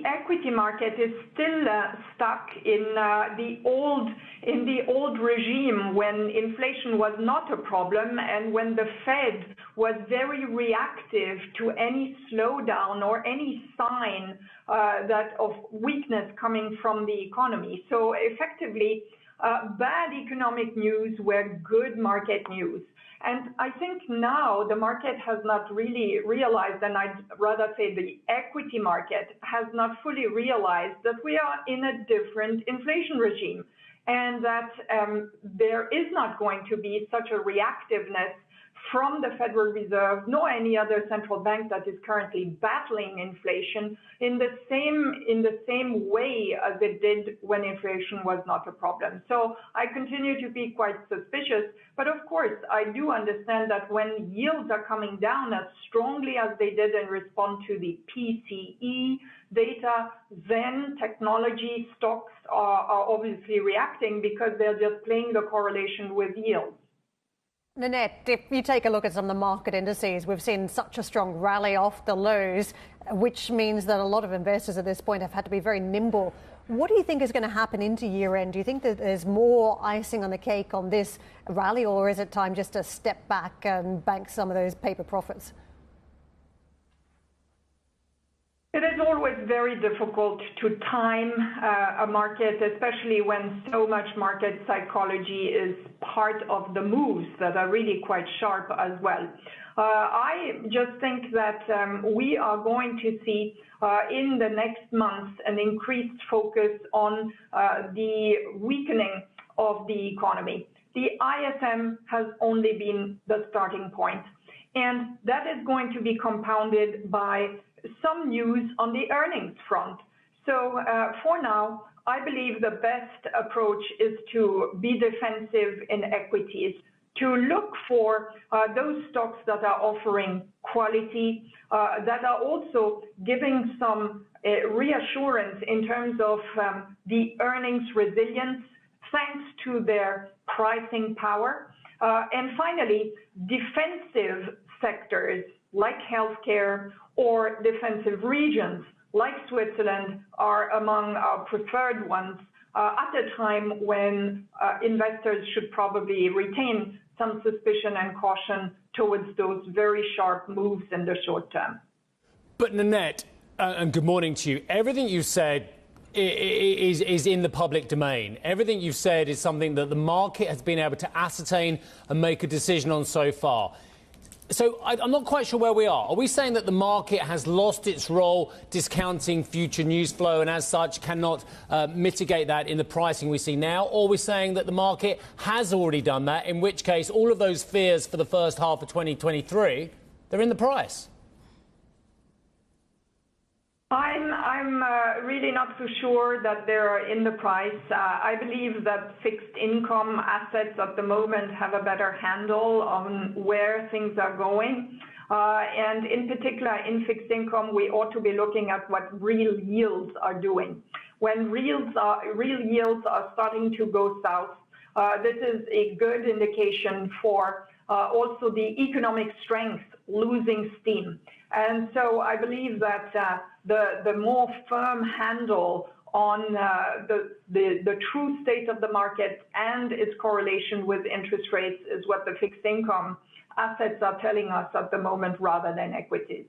equity market is still stuck in the old regime when inflation was not a problem and when the Fed was very reactive to any slowdown or any sign of weakness coming from the economy. So effectively, bad economic news were good market news. And I think now the market has not really realized, and I'd rather say the equity market has not fully realized that we are in a different inflation regime and that there is not going to be such a reactiveness from the Federal Reserve nor any other central bank that is currently battling inflation in the same way as it did when inflation was not a problem. So I continue to be quite suspicious, but of course I do understand that when yields are coming down as strongly as they did in response to the PCE data, then technology stocks are obviously reacting because they're just playing the correlation with yields. Nanette, if you take a look at some of the market indices, we've seen such a strong rally off the lows, which means that a lot of investors at this point have had to be very nimble. What do you think is going to happen into year end? Do you think that there's more icing on the cake on this rally, or is it time just to step back and bank some of those paper profits? It is always very difficult to time a market, especially when so much market psychology is part of the moves that are really quite sharp as well. I just think that we are going to see in the next months an increased focus on the weakening of the economy. The ISM has only been the starting point, and that is going to be compounded by some news on the earnings front. So for now, I believe the best approach is to be defensive in equities, to look for those stocks that are offering quality, that are also giving some reassurance in terms of the earnings resilience thanks to their pricing power. And finally, defensive sectors like healthcare or defensive regions like Switzerland are among our preferred ones at a time when investors should probably retain some suspicion and caution towards those very sharp moves in the short term. But Nanette, and good morning to you, everything you said is in the public domain. Everything you've said is something that the market has been able to ascertain and make a decision on so far. So I'm not quite sure where we are. Are we saying that the market has lost its role discounting future news flow and as such cannot mitigate that in the pricing we see now? Or are we saying that the market has already done that, in which case all of those fears for the first half of 2023, they're in the price? I'm really not so sure that they're in the price. I believe that fixed income assets at the moment have a better handle on where things are going. And in particular, in fixed income, we ought to be looking at what real yields are doing. When real yields are starting to go south, this is a good indication for also the economic strength losing steam. And so I believe that the more firm handle on the true state of the market and its correlation with interest rates is what the fixed income assets are telling us at the moment rather than equities.